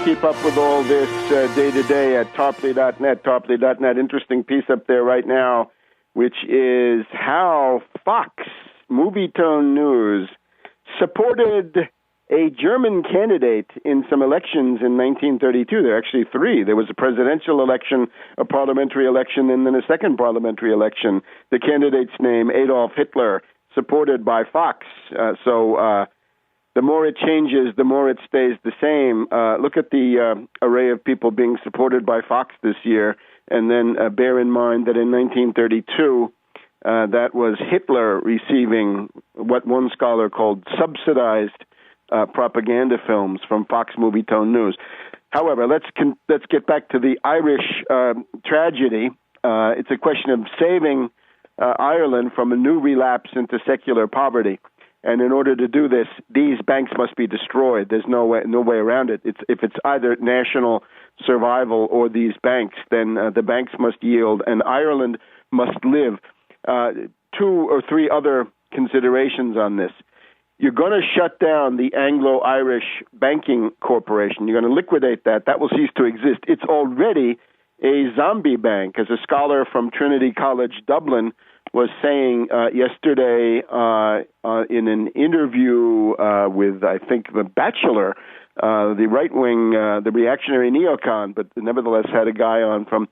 keep up with all this day to day at Tarpley.net, Tarpley.net. Interesting piece up there right now, which is how Fox Movietone News supported a German candidate in some elections in 1932. There are actually three. There was a presidential election, a parliamentary election, and then a second parliamentary election. The candidate's name, Adolf Hitler, supported by Fox. The more it changes, the more it stays the same. Look at the array of people being supported by Fox this year, and then bear in mind that in 1932, that was Hitler receiving what one scholar called subsidized propaganda films from Fox Movietone News. However, let's get back to the Irish tragedy. It's a question of saving Ireland from a new relapse into secular poverty. And in order to do this, these banks must be destroyed. There's no way around it. If it's either national survival or these banks, then the banks must yield, and Ireland must live. Two or three other considerations on this. You're going to shut down the Anglo-Irish Banking Corporation. You're going to liquidate that. That will cease to exist. It's already a zombie bank. As a scholar from Trinity College, Dublin, was saying yesterday in an interview with, I think, The Bachelor, the right-wing, the reactionary neocon, but nevertheless had a guy on from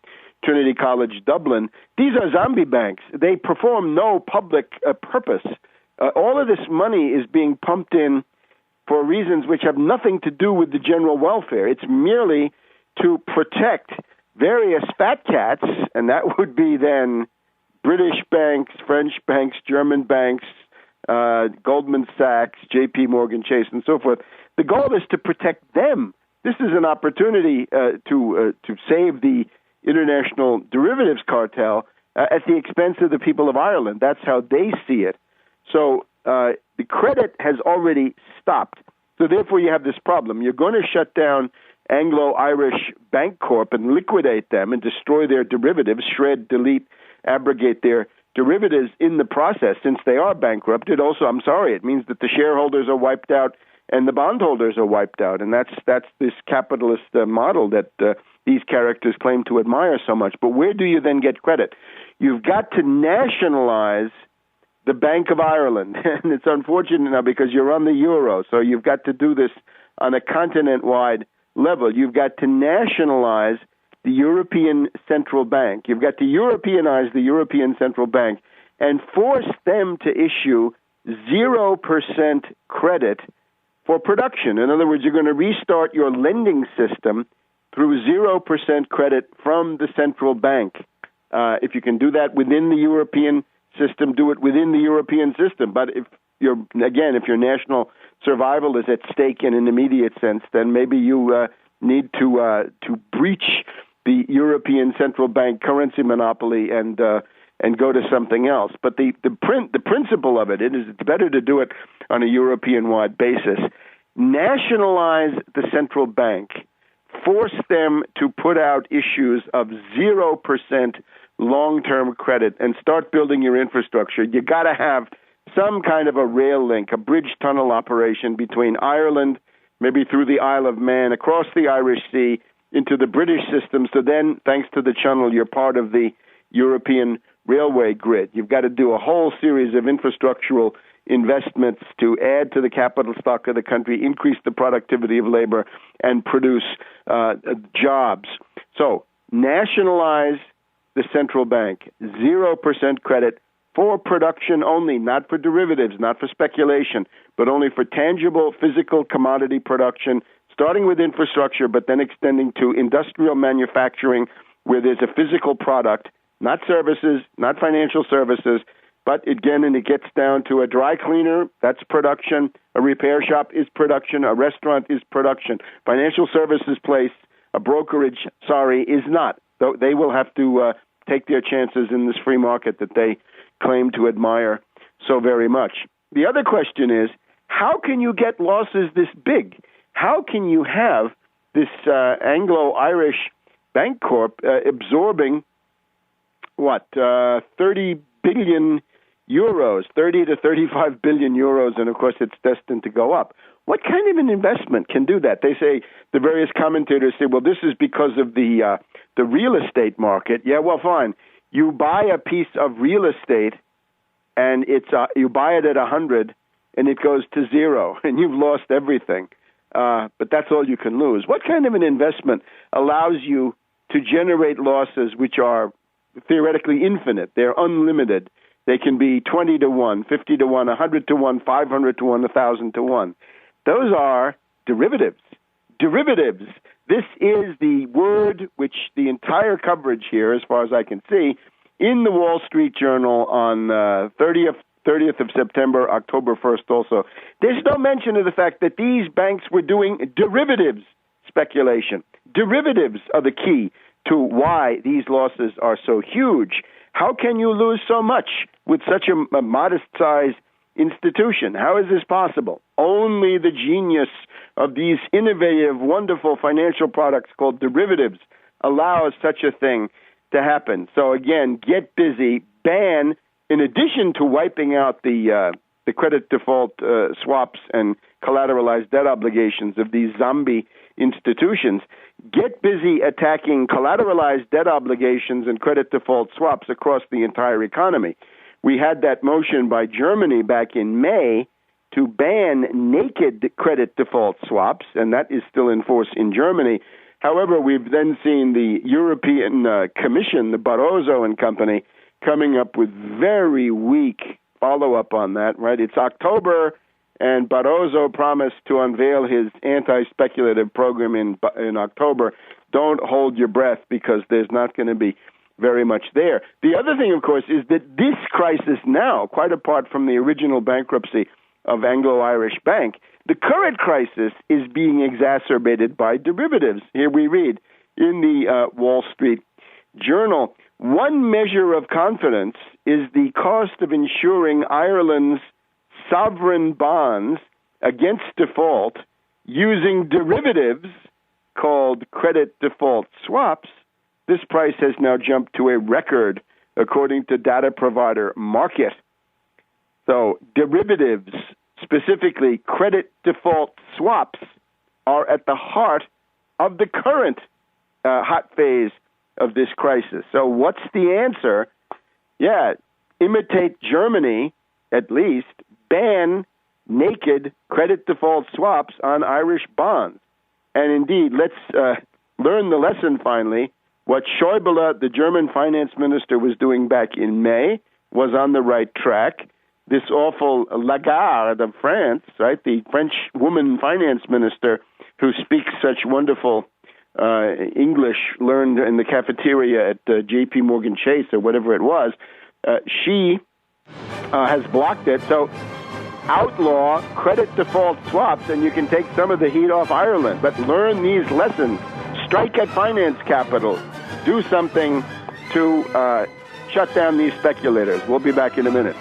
Trinity College, Dublin. These are zombie banks. They perform no public purpose. All of this money is being pumped in for reasons which have nothing to do with the general welfare. It's merely to protect various fat cats, and that would be then British banks, French banks, German banks, Goldman Sachs, J.P. Morgan Chase, and so forth. The goal is to protect them. This is an opportunity to save the international derivatives cartel at the expense of the people of Ireland. That's how they see it. So the credit has already stopped. So therefore you have this problem. You're going to shut down Anglo-Irish Bank Corp and liquidate them and destroy their derivatives, shred, delete, abrogate their derivatives in the process. Since they are bankrupted, also, I'm sorry, it means that the shareholders are wiped out and the bondholders are wiped out. And that's this capitalist model that these characters claim to admire so much. But where do you then get credit? You've got to nationalize the Bank of Ireland. And it's unfortunate now because you're on the euro, so you've got to do this on a continent-wide level. You've got to nationalize the European Central Bank. You've got to Europeanize the European Central Bank and force them to issue 0% credit for production. In other words, you're going to restart your lending system through 0% credit from the central bank. If you can do that within the European system, do it within the European system. But if your national survival is at stake in an immediate sense, then maybe you need to breach the European Central Bank currency monopoly and go to something else. But the principle of it is it's better to do it on a European-wide basis. Nationalize the central bank. Force them to put out issues of 0% long-term credit and start building your infrastructure. You got to have some kind of a rail link, a bridge tunnel operation between Ireland, maybe through the Isle of Man, across the Irish Sea, into the British system. So then, thanks to the channel, you're part of the European railway grid. You've got to do a whole series of infrastructural investments to add to the capital stock of the country, increase the productivity of labor, and produce jobs. So nationalize the central bank, 0% credit for production only, not for derivatives, not for speculation, but only for tangible physical commodity production, starting with infrastructure, but then extending to industrial manufacturing where there's a physical product, not services, not financial services, but again, and it gets down to a dry cleaner, that's production, a repair shop is production, a restaurant is production, financial services place, a brokerage, is not. They will have to take their chances in this free market that they claim to admire so very much. The other question is, how can you get losses this big? How can you have this Anglo-Irish Bank Corp absorbing, 30 billion euros, 30 to 35 billion euros, and of course it's destined to go up. What kind of an investment can do that? They say, the various commentators say, well, this is because of the real estate market. Yeah, well, fine. You buy a piece of real estate, and you buy it at 100, and it goes to 0, and you've lost everything. But that's all you can lose. What kind of an investment allows you to generate losses which are theoretically infinite? They're unlimited. They can be 20 to 1, 50 to 1, 100 to 1, 500 to 1, 1,000 to 1. Those are derivatives. Derivatives. This is the word which the entire coverage here, as far as I can see, in the Wall Street Journal on 30th of September, October 1st also. There's no mention of the fact that these banks were doing derivatives speculation. Derivatives are the key to why these losses are so huge. How can you lose so much with such a modest-sized institution? How is this possible? Only the genius of these innovative, wonderful financial products called derivatives allows such a thing to happen. So again, get busy, ban, in addition to wiping out the credit default swaps and collateralized debt obligations of these zombie institutions, get busy attacking collateralized debt obligations and credit default swaps across the entire economy. We had that motion by Germany back in May to ban naked credit default swaps, and that is still in force in Germany. However, we've then seen the European Commission, the Barroso and company, coming up with very weak follow-up on that, right? It's October, and Barroso promised to unveil his anti-speculative program in October. Don't hold your breath, because there's not going to be very much there. The other thing, of course, is that this crisis now, quite apart from the original bankruptcy of Anglo-Irish Bank, the current crisis is being exacerbated by derivatives. Here we read in the Wall Street Journal, one measure of confidence is the cost of insuring Ireland's sovereign bonds against default using derivatives called credit default swaps. This price has now jumped to a record, according to data provider Market. So derivatives, specifically credit default swaps, are at the heart of the current hot phase of this crisis. So what's the answer? Yeah, imitate Germany, at least, ban naked credit default swaps on Irish bonds. And indeed, let's learn the lesson finally. What Schäuble, the German finance minister, was doing back in May was on the right track. This awful Lagarde of France, right, the French woman finance minister who speaks such wonderful English learned in the cafeteria at J.P. Morgan Chase or whatever it was, she has blocked it. So outlaw credit default swaps, and you can take some of the heat off Ireland. But learn these lessons. Strike at finance capital. Do something to shut down these speculators. We'll be back in a minute.